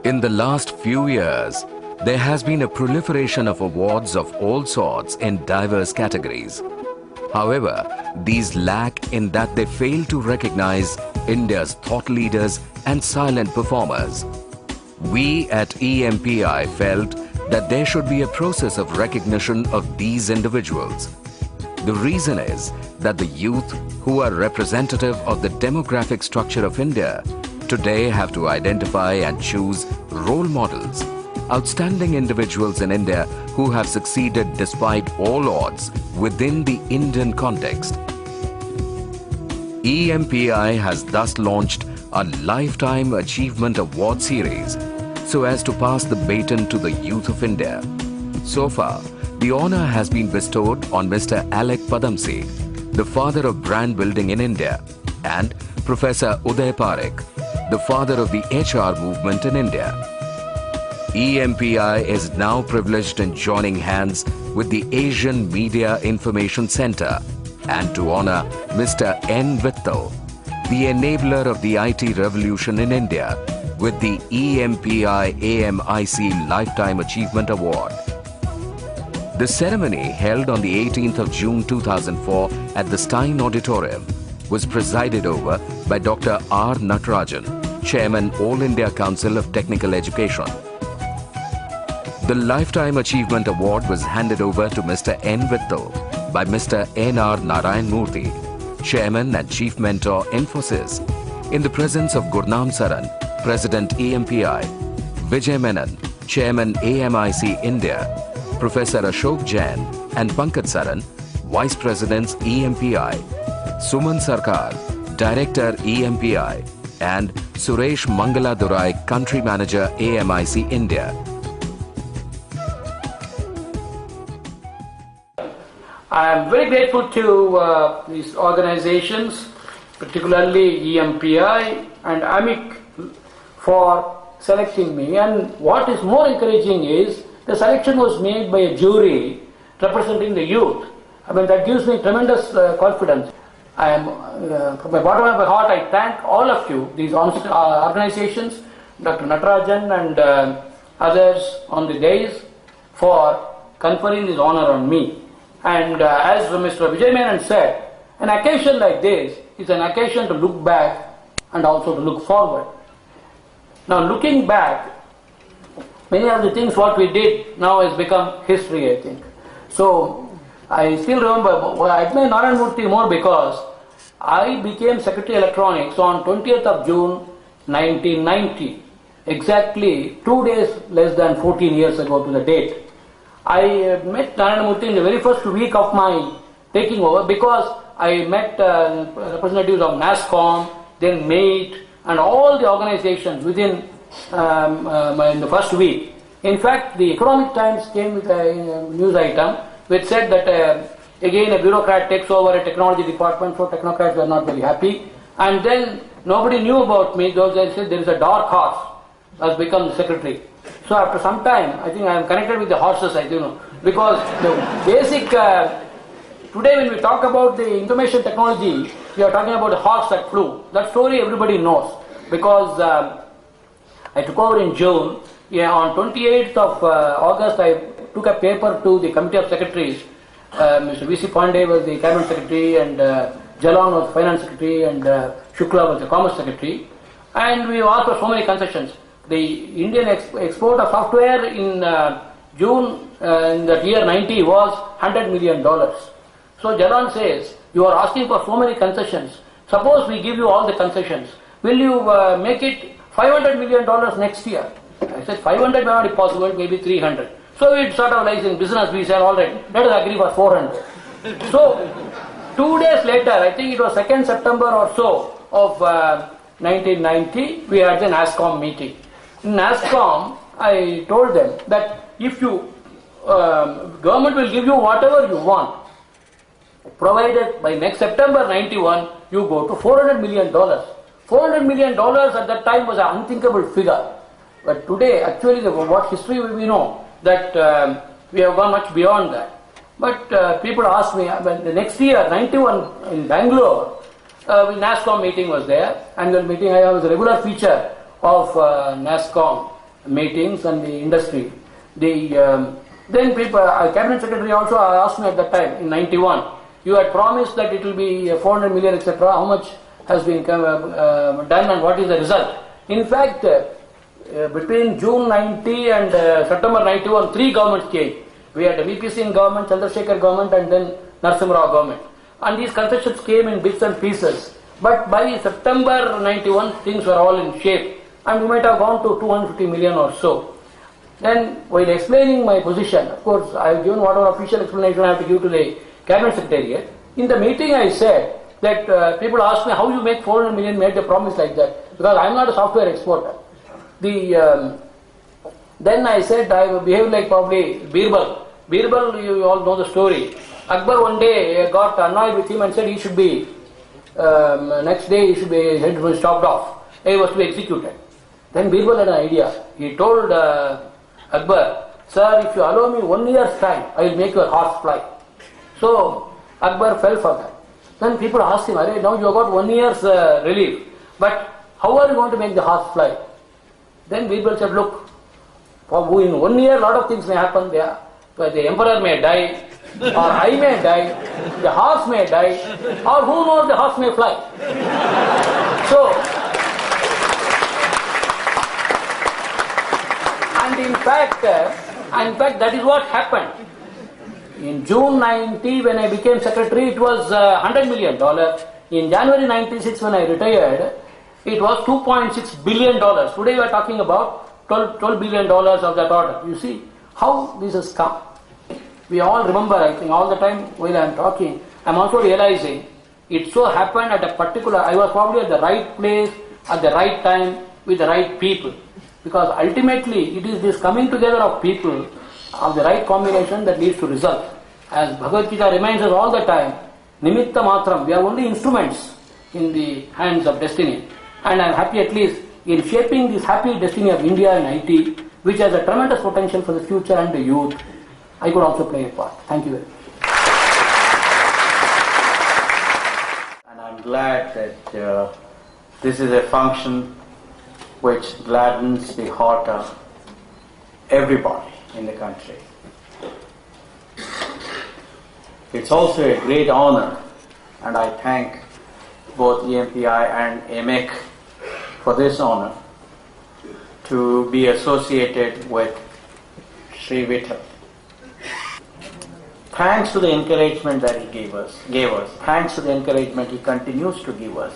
In the last few years, there has been a proliferation of awards of all sorts in diverse categories. However, these lack in that they fail to recognize India's thought leaders and silent performers. We at EMPI felt that there should be a process of recognition of these individuals. The reason is that the youth, who are representative of the demographic structure of India, today have to identify and choose role models, outstanding individuals in India who have succeeded despite all odds within the Indian context. EMPI has thus launched a Lifetime Achievement Award series so as to pass the baton to the youth of India. So far, the honor has been bestowed on Mr. Alec Padamsee, the father of brand building in India, and Professor Uday Parekh, the father of the HR movement in India. EMPI is now privileged in joining hands with the Asian Media Information Center and to honor Mr. N. Vittal, the enabler of the IT revolution in India, with the EMPI AMIC Lifetime Achievement Award. The ceremony, held on the 18th of June 2004 at the Stein Auditorium, was presided over by Dr. R. Natarajan, Chairman, All India Council of Technical Education. The Lifetime Achievement Award was handed over to Mr. N. Vittal by Mr. N.R. Narayan Murthy, Chairman and Chief Mentor, Infosys, in the presence of Gurnam Saran, President EMPI, Vijay Menon, Chairman AMIC India, Professor Ashok Jain and Pankaj Saran, Vice Presidents EMPI, Suman Sarkar, Director EMPI, and Suresh Mangaladurai, Country Manager AMIC India. I am very grateful to these organizations, particularly EMPI and AMIC, for selecting me. And what is more encouraging is the selection was made by a jury representing the youth. I mean, that gives me tremendous confidence. I am, from the bottom of my heart, I thank all of you, these organizations, Dr. Natarajan and others on the days, for conferring this honor on me. And as Mr. Vijay Menon said, an occasion like this is an occasion to look back and also to look forward. Now, looking back, many of the things what we did now has become history, I think. So, I still remember, I admire Narayan Murthy more because I became Secretary Electronics on 20th of June 1990, exactly 2 days less than 14 years ago to the date. I met Narayan Murthy in the very first week of my taking over because I met representatives of NASSCOM, then MATE, and all the organizations within in the first week. In fact, the Economic Times came with a news item which said that again a bureaucrat takes over a technology department, so technocrats were not very happy. And then nobody knew about me. Those guys said there is a dark horse has become the secretary. So after some time, I think I am connected with the horses, I don't know, because the basic, today when we talk about the information technology, we are talking about the horse that flew. That story everybody knows, because I took over in June. Yeah, on 28th of August, I took a paper to the Committee of Secretaries. Mr. V.C. Pandey was the Cabinet Secretary, and Jalan was Finance Secretary, and Shukla was the Commerce Secretary. And we asked for so many concessions. The Indian export of software in June in the year 90 was $100 million. So Jalan says, you are asking for so many concessions. Suppose we give you all the concessions. Will you make it $500 million next year? I said 500 may not be possible, maybe 300. So we sort of like in business, we said, all right, let us agree for 400. So 2 days later, I think it was 2nd September or so of 1990, we had the NASSCOM meeting. In NASSCOM, I told them that if you, government will give you whatever you want, provided by next September 91, you go to $400 million. $400 million at that time was an unthinkable figure. But today, actually, what history we know, that we have gone much beyond that. But people ask me, the next year, 91, in Bangalore, NASSCOM meeting was there. Annual meeting, I was a regular feature of NASSCOM. meetings and the industry. Then people, cabinet secretary also asked me at that time in 91, you had promised that it will be 400 million, etc. How much has been done and what is the result? In fact, between June 90 and September 91, 3 governments came. We had the VP Singh government, Chandrasekhar government, and then Narasimha Rao government. And these concessions came in bits and pieces. But by September 91, things were all in shape. And we might have gone to 250 million or so. Then, while explaining my position, of course, I have given whatever official explanation I have to give to the cabinet secretariat. In the meeting, I said that people asked me how you make 400 million, made a promise like that, because I am not a software exporter. Then I said I behaved like probably Birbal. Birbal, you all know the story. Akbar one day got annoyed with him and said he should be, next day he should be stopped off. He was to be executed. Then Birbal had an idea. He told Akbar, sir, if you allow me 1 year's time, I will make your horse fly. So Akbar fell for that. Then people asked him, now you have got 1 year's relief, but how are you going to make the horse fly? Then Birbal said, look, in 1 year a lot of things may happen there. The emperor may die, or I may die, the horse may die, or who knows, the horse may fly. So, and in fact that is what happened. In June 90, when I became secretary, it was $100 million. In January 96, when I retired, it was $2.6 billion. Today we are talking about $12 billion of that order. You see how this has come. We all remember, I think, all the time while I am talking, I am also realizing it so happened at a particular, I was probably at the right place, at the right time, with the right people. Because ultimately, it is this coming together of people, of the right combination that leads to result. As Bhagavad Gita reminds us all the time, Nimitta Matram, we are only instruments in the hands of destiny. And I am happy at least in shaping this happy destiny of India and IT, which has a tremendous potential for the future and the youth. I could also play a part. Thank you very much. And I'm glad that this is a function which gladdens the heart of everybody in the country. It's also a great honor, and I thank both EMPI and AMEC for this honor to be associated with Sri Vittal. Thanks to the encouragement that he gave us, thanks to the encouragement he continues to give us,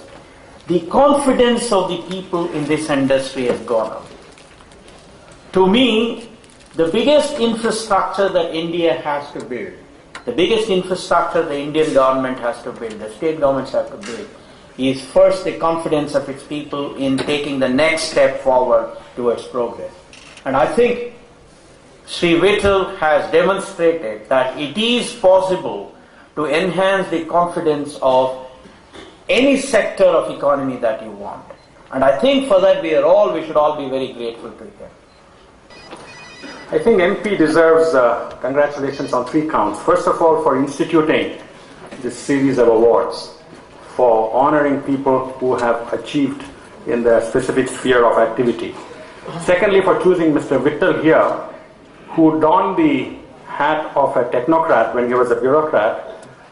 the confidence of the people in this industry has gone up. To me, the biggest infrastructure that India has to build, the biggest infrastructure the Indian government has to build, the state governments have to build, is first the confidence of its people in taking the next step forward towards progress. And I think Sri Vittal has demonstrated that it is possible to enhance the confidence of any sector of economy that you want. And I think for that we should all be very grateful to him. I think MP deserves congratulations on 3 counts. First of all, for instituting this series of awards, for honoring people who have achieved in their specific sphere of activity. Secondly, for choosing Mr. Vittal here, who donned the hat of a technocrat when he was a bureaucrat,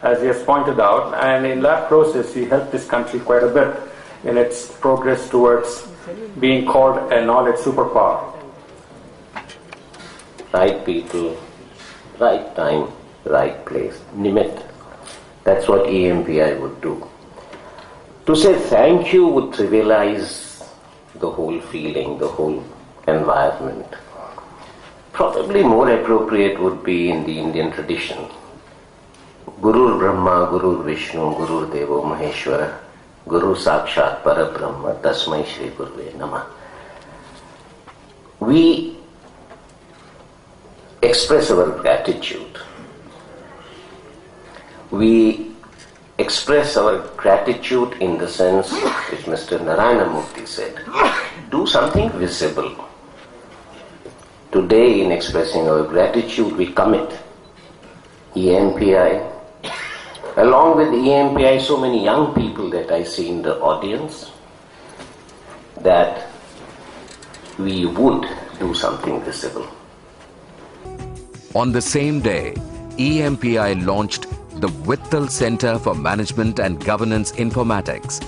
as he has pointed out, and in that process he helped this country quite a bit in its progress towards being called a knowledge superpower. Right people, right time, right place. Nimit. That's what EMPI would do. To say thank you would trivialize the whole feeling, the whole environment. Probably more appropriate would be in the Indian tradition. Guru Brahma, Guru Vishnu, Guru Devo Maheshwara, Guru Sakshat Parabrahma, Tasmai Shri Guruve Namah. We express our gratitude. We express our gratitude in the sense which Mr. Narayana Murthy said. Do something visible. Today, in expressing our gratitude, we commit EMPI. Along with EMPI, so many young people that I see in the audience, that we would do something visible. On the same day, EMPI launched the Vittal Center for Management and Governance Informatics,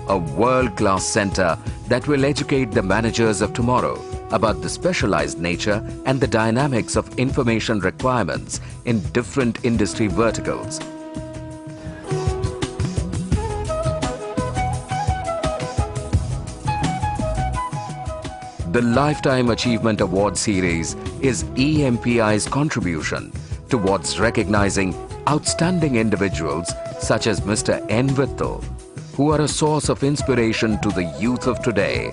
a world-class center that will educate the managers of tomorrow about the specialized nature and the dynamics of information requirements in different industry verticals. The Lifetime Achievement Award series is EMPI's contribution towards recognizing outstanding individuals such as Mr. N. Vittal, who are a source of inspiration to the youth of today,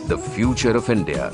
the future of India.